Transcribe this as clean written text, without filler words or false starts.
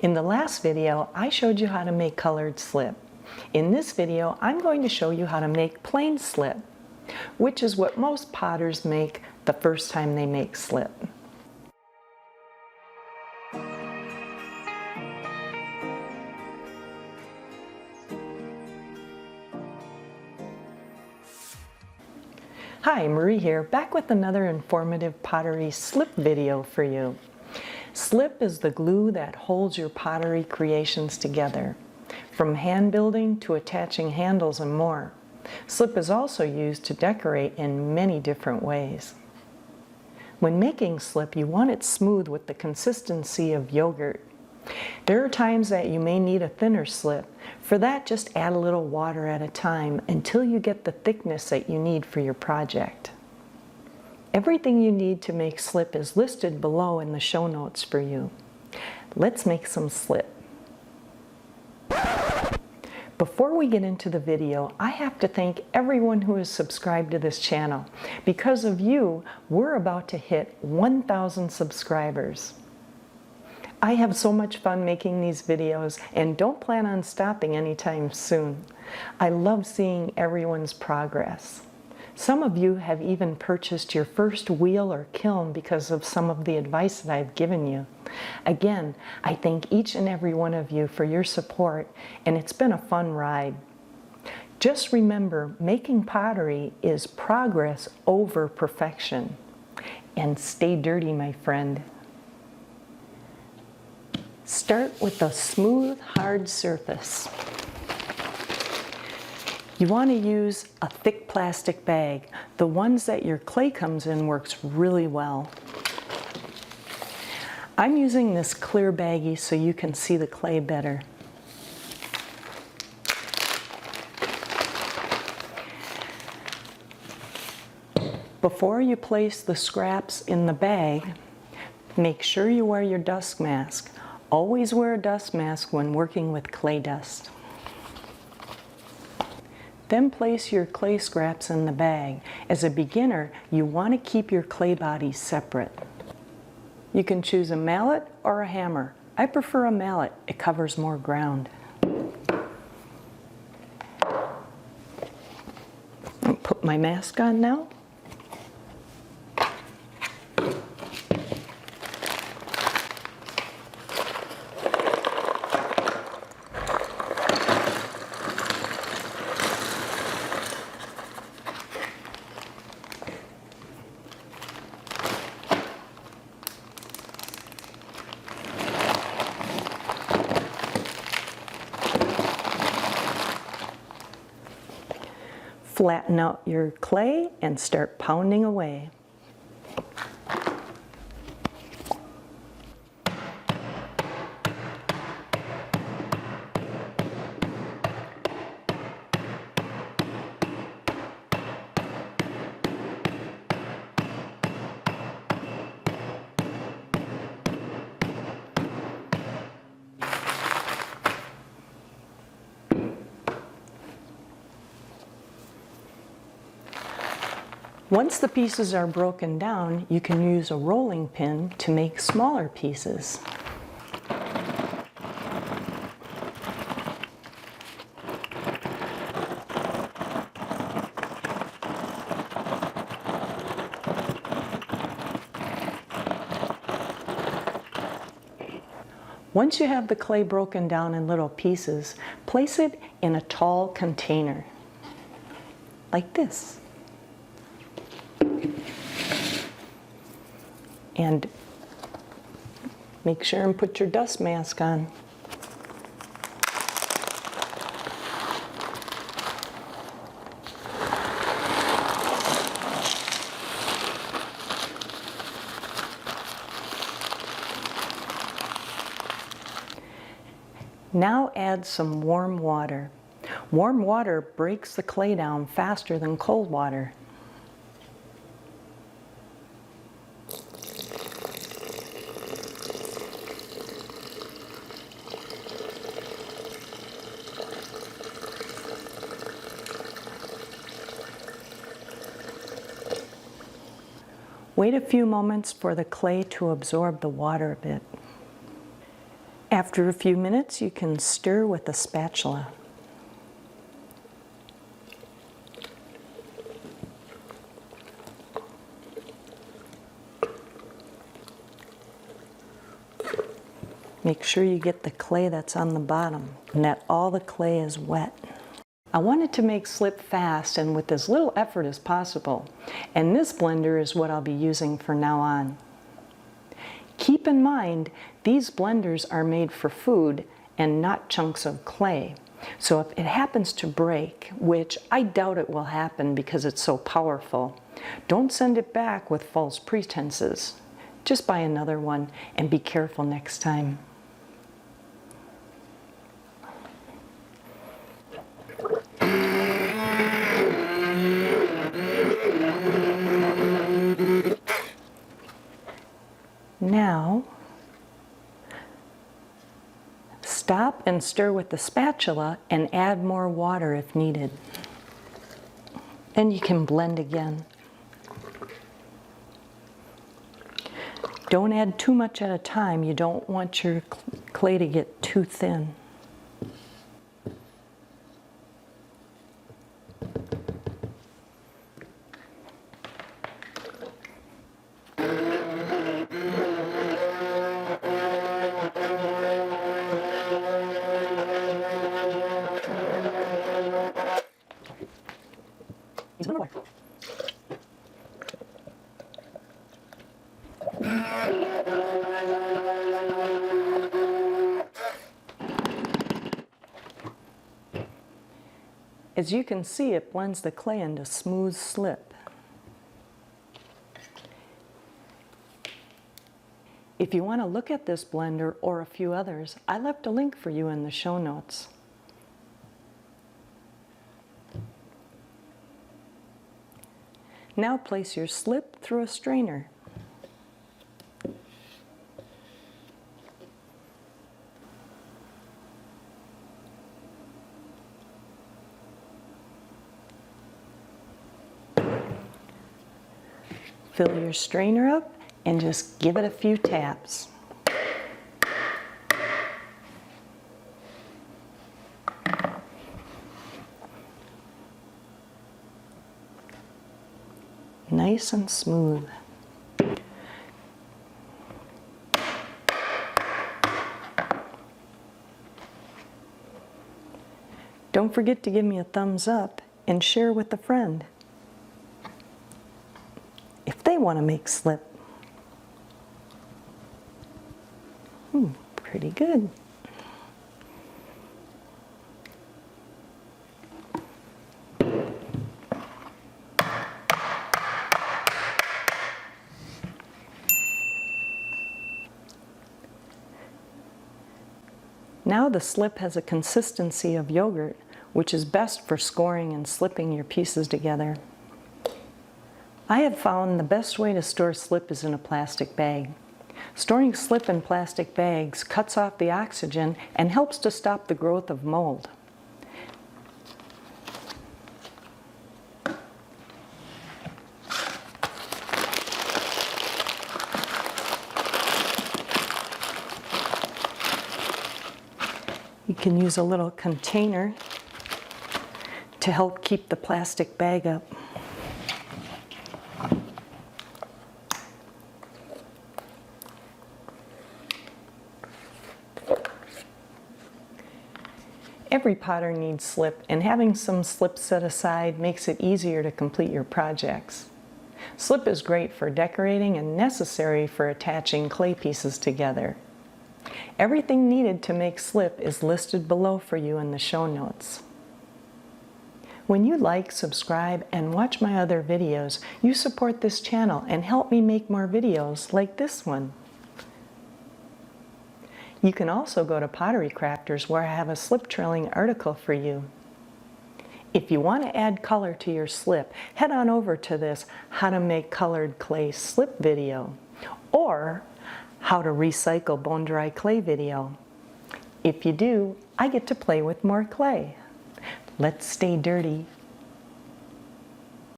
In the last video, I showed you how to make colored slip. In this video, I'm going to show you how to make plain slip, which is what most potters make the first time they make slip. Hi, Marie here, back with another informative pottery slip video for you. Slip is the glue that holds your pottery creations together, from hand building to attaching handles and more. Slip is also used to decorate in many different ways. When making slip, you want it smooth with the consistency of yogurt. There are times that you may need a thinner slip. For that, just add a little water at a time until you get the thickness that you need for your project. Everything you need to make slip is listed below in the show notes for you. Let's make some slip. Before we get into the video, I have to thank everyone who has subscribed to this channel. Because of you, we're about to hit 1,000 subscribers. I have so much fun making these videos and don't plan on stopping anytime soon. I love seeing everyone's progress. Some of you have even purchased your first wheel or kiln because of some of the advice that I've given you. Again, I thank each and every one of you for your support, and it's been a fun ride. Just remember, making pottery is progress over perfection. And stay dirty, my friend. Start with a smooth, hard surface. You want to use a thick plastic bag. The ones that your clay comes in works really well. I'm using this clear baggie so you can see the clay better. Before you place the scraps in the bag, make sure you wear your dust mask. Always wear a dust mask when working with clay dust. Then place your clay scraps in the bag. As a beginner, you want to keep your clay bodies separate. You can choose a mallet or a hammer. I prefer a mallet. It covers more ground. I'll put my mask on now. Flatten out your clay and start pounding away. Once the pieces are broken down, you can use a rolling pin to make smaller pieces. Once you have the clay broken down in little pieces, place it in a tall container, like this. And make sure and put your dust mask on. Now add some warm water. Warm water breaks the clay down faster than cold water. Wait a few moments for the clay to absorb the water a bit. After a few minutes, you can stir with a spatula. Make sure you get the clay that's on the bottom and that all the clay is wet. I wanted to make slip fast and with as little effort as possible, and this blender is what I'll be using from now on. Keep in mind, these blenders are made for food and not chunks of clay. So if it happens to break, which I doubt it will happen because it's so powerful, don't send it back with false pretenses. Just buy another one and be careful next time. Now, stop and stir with the spatula and add more water if needed. And you can blend again. Don't add too much at a time. You don't want your clay to get too thin. As you can see, it blends the clay into smooth slip. If you want to look at this blender or a few others, I left a link for you in the show notes. Now place your slip through a strainer. Fill your strainer up and just give it a few taps. Nice and smooth. Don't forget to give me a thumbs up and share with a friend if they want to make slip. Pretty good. Now the slip has a consistency of yogurt, which is best for scoring and slipping your pieces together. I have found the best way to store slip is in a plastic bag. Storing slip in plastic bags cuts off the oxygen and helps to stop the growth of mold. You can use a little container to help keep the plastic bag up. Every potter needs slip, and having some slip set aside makes it easier to complete your projects. Slip is great for decorating and necessary for attaching clay pieces together. Everything needed to make slip is listed below for you in the show notes. When you like, subscribe, and watch my other videos, you support this channel and help me make more videos like this one. You can also go to Pottery Crafters, where I have a slip trailing article for you. If you want to add color to your slip, head on over to this How to Make Colored Clay Slip video or How to Recycle Bone Dry Clay video. If you do, I get to play with more clay. Let's stay dirty